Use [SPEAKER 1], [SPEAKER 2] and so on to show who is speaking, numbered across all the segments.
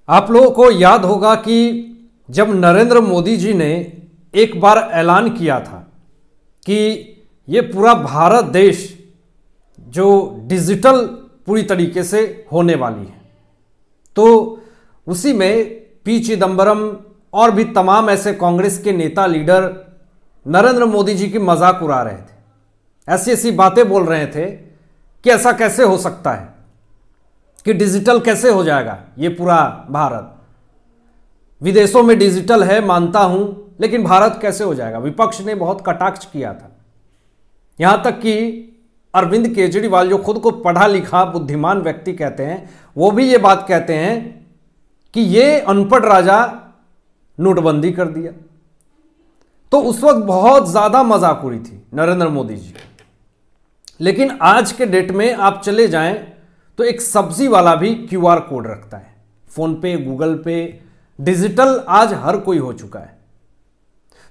[SPEAKER 1] आप लोगों को याद होगा कि जब नरेंद्र मोदी जी ने एक बार ऐलान किया था कि ये पूरा भारत देश जो डिजिटल पूरी तरीके से होने वाली है, तो उसी में पी चिदंबरम और भी तमाम ऐसे कांग्रेस के नेता लीडर नरेंद्र मोदी जी की मजाक उड़ा रहे थे, ऐसी ऐसी बातें बोल रहे थे कि ऐसा कैसे हो सकता है कि डिजिटल कैसे हो जाएगा ये पूरा भारत। विदेशों में डिजिटल है मानता हूं, लेकिन भारत कैसे हो जाएगा। विपक्ष ने बहुत कटाक्ष किया था, यहां तक कि अरविंद केजरीवाल जो खुद को पढ़ा लिखा बुद्धिमान व्यक्ति कहते हैं, वो भी ये बात कहते हैं कि ये अनपढ़ राजा नोटबंदी कर दिया। तो उस वक्त बहुत ज्यादा मजाक उड़ी थी नरेंद्र मोदी जी। लेकिन आज के डेट में आप चले जाएं तो एक सब्जी वाला भी क्यूआर कोड रखता है, फोन पे, गूगल पे, डिजिटल आज हर कोई हो चुका है।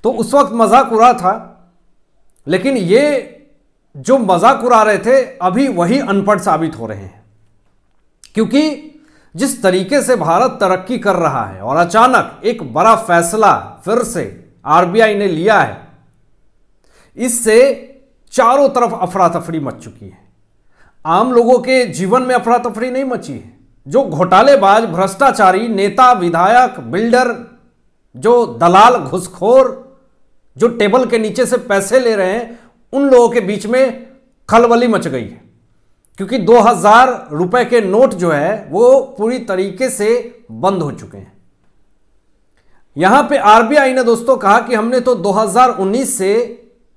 [SPEAKER 1] तो उस वक्त मजाक उड़ा था, लेकिन ये जो मजाक उड़ा रहे थे अभी वही अनपढ़ साबित हो रहे हैं, क्योंकि जिस तरीके से भारत तरक्की कर रहा है और अचानक एक बड़ा फैसला फिर से आरबीआई ने लिया है, इससे चारों तरफ अफरा तफरी मच चुकी है। आम लोगों के जीवन में अफरा तफरी नहीं मची है। जो घोटालेबाज, भ्रष्टाचारी नेता, विधायक, बिल्डर, जो दलाल, घुसखोर, जो टेबल के नीचे से पैसे ले रहे हैं, उन लोगों के बीच में खलबली मच गई है, क्योंकि 2000 रुपए के नोट जो है वो पूरी तरीके से बंद हो चुके हैं। यहां पे आरबीआई ने दोस्तों कहा कि हमने तो 2019 से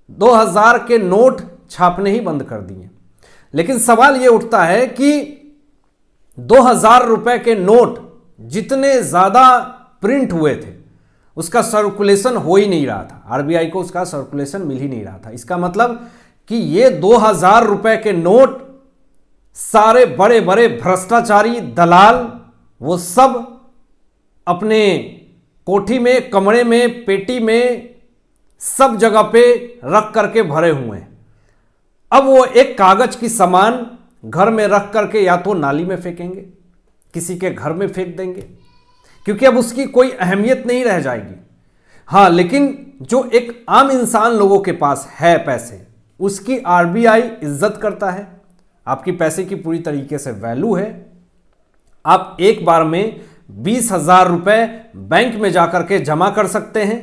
[SPEAKER 1] 2000 के नोट छापने ही बंद कर दिए, लेकिन सवाल यह उठता है कि 2000 रुपए के नोट जितने ज्यादा प्रिंट हुए थे उसका सर्कुलेशन हो ही नहीं रहा था। आरबीआई को उसका सर्कुलेशन मिल ही नहीं रहा था। इसका मतलब कि ये 2000 रुपए के नोट सारे बड़े बड़े भ्रष्टाचारी दलाल वो सब अपने कोठी में, कमरे में, पेटी में, सब जगह पे रख करके भरे हुए हैं। अब वो एक कागज की सामान घर में रख करके या तो नाली में फेंकेंगे, किसी के घर में फेंक देंगे, क्योंकि अब उसकी कोई अहमियत नहीं रह जाएगी। हां, लेकिन जो एक आम इंसान लोगों के पास है पैसे, उसकी आरबीआई इज्जत करता है। आपकी पैसे की पूरी तरीके से वैल्यू है। आप एक बार में 20,000 रुपए बैंक में जाकर के जमा कर सकते हैं,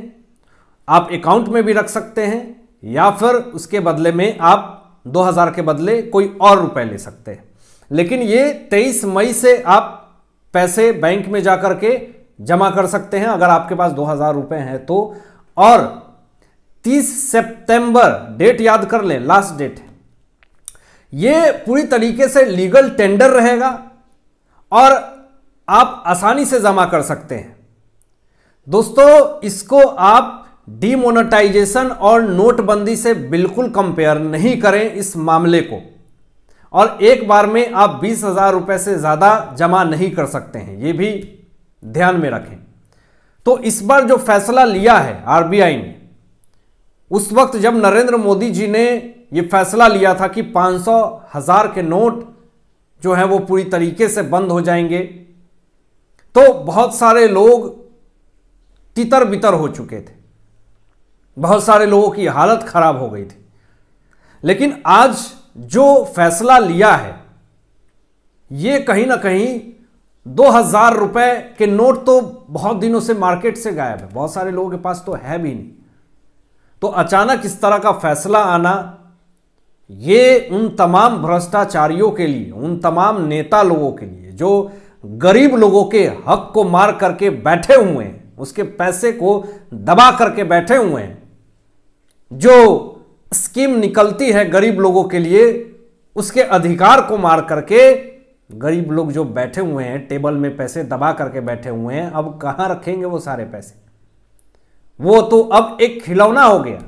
[SPEAKER 1] आप अकाउंट में भी रख सकते हैं, या फिर उसके बदले में आप 2000 के बदले कोई और रुपए ले सकते हैं। लेकिन ये 23 मई से आप पैसे बैंक में जाकर के जमा कर सकते हैं अगर आपके पास 2000 रुपए हैं तो। और 30 सितंबर डेट याद कर लें, लास्ट डेट है। ये पूरी तरीके से लीगल टेंडर रहेगा और आप आसानी से जमा कर सकते हैं। दोस्तों, इसको आप डीमोनेटाइजेशन और नोटबंदी से बिल्कुल कंपेयर नहीं करें इस मामले को। और एक बार में आप 20,000 रुपए से ज्यादा जमा नहीं कर सकते हैं, यह भी ध्यान में रखें। तो इस बार जो फैसला लिया है आरबीआई ने, उस वक्त जब नरेंद्र मोदी जी ने यह फैसला लिया था कि 500, 1000 के नोट जो है वो पूरी तरीके से बंद हो जाएंगे, तो बहुत सारे लोग तितर बितर हो चुके थे, बहुत सारे लोगों की हालत खराब हो गई थी। लेकिन आज जो फैसला लिया है, ये कहीं ना कहीं 2000 रुपए के नोट तो बहुत दिनों से मार्केट से गायब है, बहुत सारे लोगों के पास तो है भी नहीं। तो अचानक इस तरह का फैसला आना, ये उन तमाम भ्रष्टाचारियों के लिए, उन तमाम नेता लोगों के लिए जो गरीब लोगों के हक को मार करके बैठे हुए हैं, उसके पैसे को दबा करके बैठे हुए हैं, जो स्कीम निकलती है गरीब लोगों के लिए उसके अधिकार को मार करके गरीब लोग जो बैठे हुए हैं, टेबल में पैसे दबा करके बैठे हुए हैं, अब कहां रखेंगे वो सारे पैसे। वो तो अब एक खिलौना हो गया,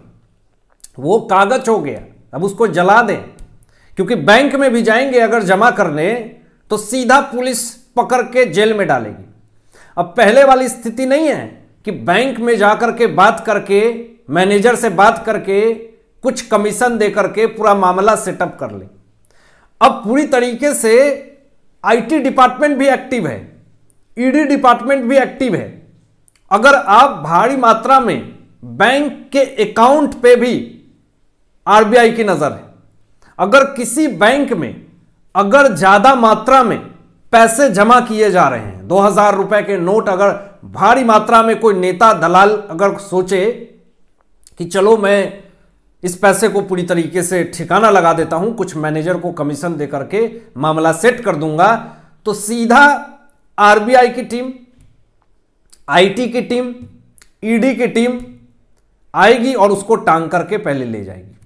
[SPEAKER 1] वो कागज हो गया, अब उसको जला दें। क्योंकि बैंक में भी जाएंगे अगर जमा करने तो सीधा पुलिस पकड़ के जेल में डालेगी। अब पहले वाली स्थिति नहीं है कि बैंक में जाकर के बात करके, मैनेजर से बात करके, कुछ कमीशन दे करके पूरा मामला सेटअप कर ले। अब पूरी तरीके से आईटी डिपार्टमेंट भी एक्टिव है, ईडी डिपार्टमेंट भी एक्टिव है। अगर आप भारी मात्रा में बैंक के अकाउंट पे भी आरबीआई की नजर है, अगर किसी बैंक में अगर ज्यादा मात्रा में पैसे जमा किए जा रहे हैं, 2000 रुपए के नोट अगर भारी मात्रा में कोई नेता दलाल अगर सोचे कि चलो मैं इस पैसे को पूरी तरीके से ठिकाना लगा देता हूं, कुछ मैनेजर को कमीशन दे करके मामला सेट कर दूंगा, तो सीधा आरबीआई की टीम, आईटी की टीम, ईडी की टीम आएगी और उसको टांग करके पहले ले जाएगी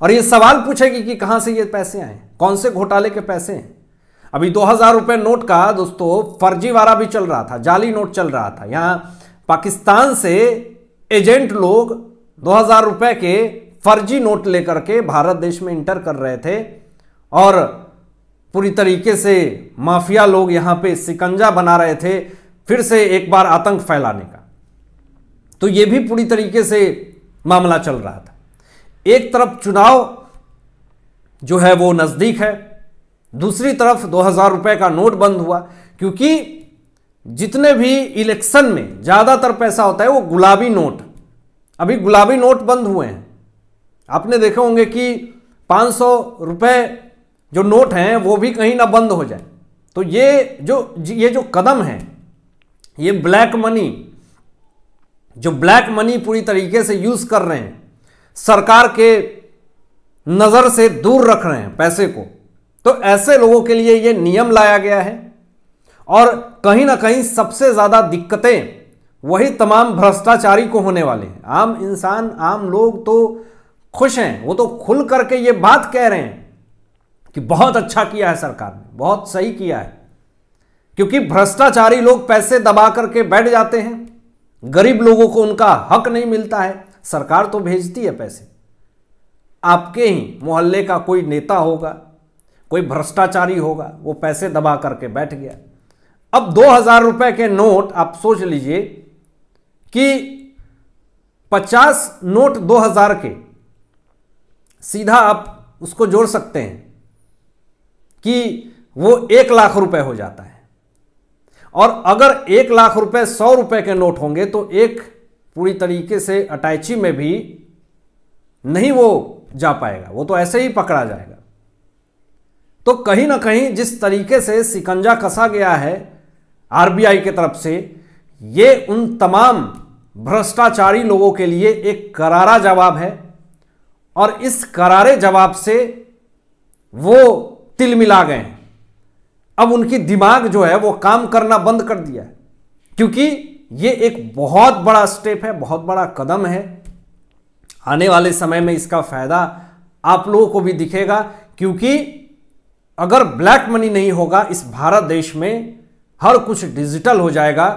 [SPEAKER 1] और ये सवाल पूछेगी कि कहां से ये पैसे आए, कौन से घोटाले के पैसे हैं। अभी 2000 रुपए नोट का दोस्तों फर्जीवाड़ा भी चल रहा था, जाली नोट चल रहा था। यहां पाकिस्तान से एजेंट लोग 2000 रुपए के फर्जी नोट लेकर के भारत देश में इंटर कर रहे थे और पूरी तरीके से माफिया लोग यहां पे शिकंजा बना रहे थे फिर से एक बार आतंक फैलाने का। तो यह भी पूरी तरीके से मामला चल रहा था। एक तरफ चुनाव जो है वो नजदीक है, दूसरी तरफ 2000 रुपए का नोट बंद हुआ, क्योंकि जितने भी इलेक्शन में ज्यादातर पैसा होता है वो गुलाबी नोट। अभी गुलाबी नोट बंद हुए हैं। आपने देखे होंगे कि 500 रुपए जो नोट हैं वो भी कहीं ना बंद हो जाए। तो ये जो कदम है, ये ब्लैक मनी पूरी तरीके से यूज कर रहे हैं, सरकार के नजर से दूर रख रहे हैं पैसे को, तो ऐसे लोगों के लिए ये नियम लाया गया है। और कहीं ना कहीं सबसे ज्यादा दिक्कतें वही तमाम भ्रष्टाचारी को होने वाले हैं। आम इंसान, आम लोग तो खुश हैं, वो तो खुल करके ये बात कह रहे हैं कि बहुत अच्छा किया है सरकार ने, बहुत सही किया है, क्योंकि भ्रष्टाचारी लोग पैसे दबा करके बैठ जाते हैं, गरीब लोगों को उनका हक नहीं मिलता है। सरकार तो भेजती है पैसे। आपके ही मोहल्ले का कोई नेता होगा, कोई भ्रष्टाचारी होगा, वो पैसे दबा करके बैठ गया। अब 2000 रुपए के नोट आप सोच लीजिए कि 50 नोट 2000 के, सीधा आप उसको जोड़ सकते हैं कि वो 1 लाख रुपए हो जाता है। और अगर 1 लाख रुपए 100 रुपए के नोट होंगे तो एक पूरी तरीके से अटैची में भी नहीं वो जा पाएगा, वो तो ऐसे ही पकड़ा जाएगा। तो कहीं ना कहीं जिस तरीके से शिकंजा कसा गया है आरबीआई की तरफ से, ये उन तमाम भ्रष्टाचारी लोगों के लिए एक करारा जवाब है और इस करारे जवाब से वो तिलमिला गए हैं। अब उनकी दिमाग जो है वो काम करना बंद कर दिया है, क्योंकि ये एक बहुत बड़ा स्टेप है, बहुत बड़ा कदम है। आने वाले समय में इसका फायदा आप लोगों को भी दिखेगा, क्योंकि अगर ब्लैक मनी नहीं होगा इस भारत देश में, हर कुछ डिजिटल हो जाएगा,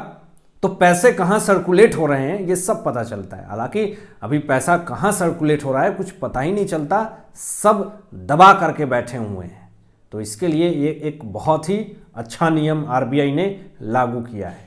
[SPEAKER 1] तो पैसे कहां सर्कुलेट हो रहे हैं ये सब पता चलता है। हालांकि अभी पैसा कहां सर्कुलेट हो रहा है कुछ पता ही नहीं चलता, सब दबा करके बैठे हुए हैं। तो इसके लिए ये एक बहुत ही अच्छा नियम आरबीआई ने लागू किया है।